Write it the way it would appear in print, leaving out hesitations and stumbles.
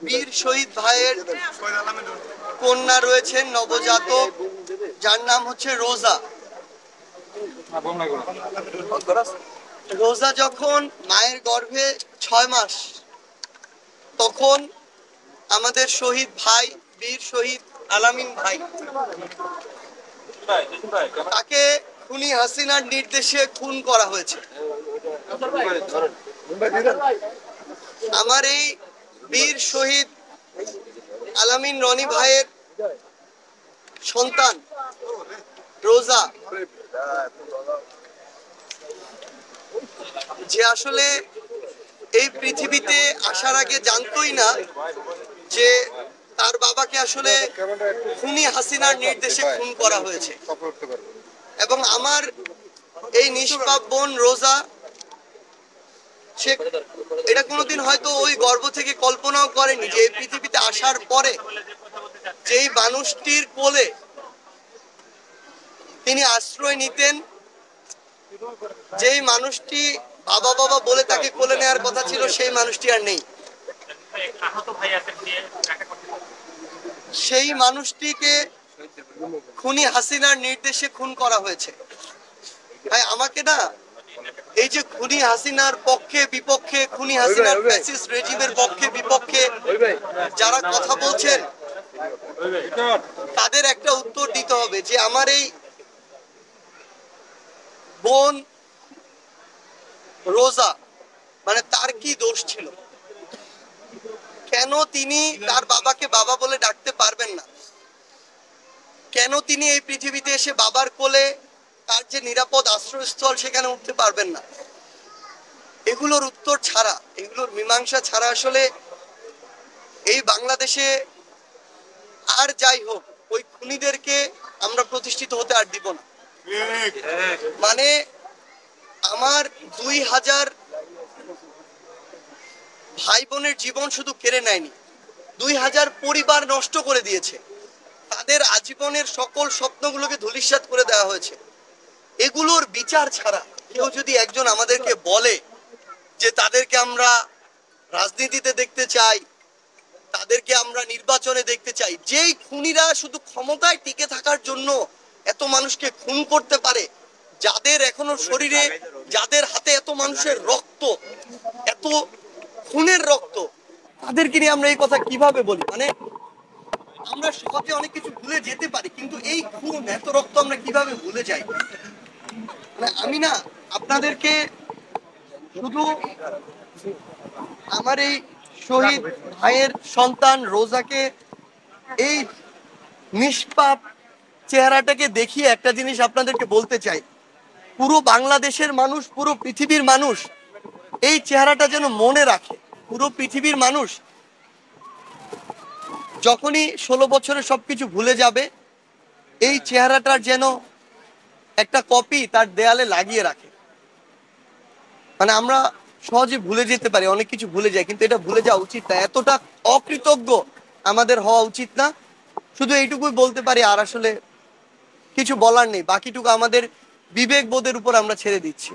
বীর শহীদ ভাইয়ের কন্যা রয়েছেন নবজাতক, যার নাম হচ্ছে রোজা। রোজা যখন মায়ের গর্ভে 6 মাস, তখন আমাদের শহীদ ভাই বীর শহীদ আলামিন ভাই, তাকে খুনি হাসিনার নির্দেশে খুন করা হয়েছে। আমার এই বীর শহীদ আলামিন রনি ভাইয়ের সন্তান রোজা, যে আসলে এই পৃথিবীতে আসার আগে জানতোই না যে তার বাবাকে আসলে খুনি হাসিনার নির্দেশে খুন করা হয়েছে। এবং আমার এই নিষ্পাপ বোন রোজা, সে এটা কোনোদিন হয়তো ওই গর্ভ থেকে কল্পনাও করেনি যে এই পৃথিবীতে আসার পরে যেই মানুষটির কোলে তিনি আশ্রয় নিতেন, যেই মানুষটি বাবা বাবা বলে তাকে কোলে নেওয়ার কথা ছিল, সেই মানুষটি আর নেই। সেই মানুষটিকে খুনি হাসিনার নির্দেশে খুন করা হয়েছে। তাই আমাকে না, এই যে খুনি হাসিনার পক্ষে বিপক্ষে, খুনি হাসিনার ফ্যাসিস্ট রেজিমের পক্ষে বিপক্ষে যারা কথা বলছেন, তাদের একটা উত্তর দিতে হবে যে আমার এই বোন রোজা, মানে তার কি দোষ ছিল? কেন তিনি তার বাবাকে বাবা বলে ডাকতে পারবেন না? কেন তিনি এই পৃথিবীতে এসে বাবার কোলে, তার যে নিরাপদ আশ্রয়স্থল, সেখানে উঠতে পারবেন না? এগুলোর উত্তর ছাড়া, এগুলোর মীমাংসা ছাড়া আসলে এই বাংলাদেশে আর যাই হোক, ওই খুনিদেরকে আমরা প্রতিষ্ঠিত হতে আর দিব না। মানে আমার 2000 ভাই বোনের জীবন শুধু কেড়ে নেয়নি, 2000 পরিবার নষ্ট করে দিয়েছে। তাদের আজীবনের সকল স্বপ্নগুলোকে ধূলিসাৎ করে দেওয়া হয়েছে। এগুলোর বিচার ছাড়া কেউ যদি একজন আমাদেরকে বলে যে তাদেরকে আমরা রাজনীতিতে দেখতে চাই, তাদেরকে আমরা নির্বাচনে দেখতে চাই, যেই খুনিরা শুধু ক্ষমতায় টিকে থাকার জন্য এত মানুষকে খুন করতে পারে, যাদের এখনো শরীরে, যাদের হাতে এত মানুষের রক্ত, এত খুনের রক্ত, তাদেরকে নিয়ে আমরা এই কথা কিভাবে বলি? মানে আমরা সহজে অনেক কিছু ভুলে যেতে পারি, কিন্তু এই খুন, এত রক্ত আমরা কিভাবে ভুলে যাই? মানে আমি না আপনাদেরকে শুধু আমার এই শহীদ ভাইয়ের সন্তান রোজাকে, এই নিষ্পাপ চেহারাটাকে দেখিয়ে একটা জিনিস আপনাদেরকে বলতে চাই। পুরো বাংলাদেশের মানুষ, পুরো পৃথিবীর মানুষ এই চেহারাটা যেন মনে রাখে। পুরো পৃথিবীর মানুষ যখনই 16 বছরে সবকিছু ভুলে যাবে, এই চেহারাটার যেন একটা কপি তার দেয়ালে লাগিয়ে রাখে। মানে আমরা সহজে ভুলে যেতে পারি, অনেক কিছু ভুলে যাই, কিন্তু এটা ভুলে যাওয়া উচিত না। এতটা অকৃতজ্ঞ আমাদের হওয়া উচিত না। শুধু এইটুকুই বলতে পারি, আর আসলে কিছু বলার নেই। বাকিটুকু আমাদের বিবেক বোধের উপর আমরা ছেড়ে দিচ্ছি।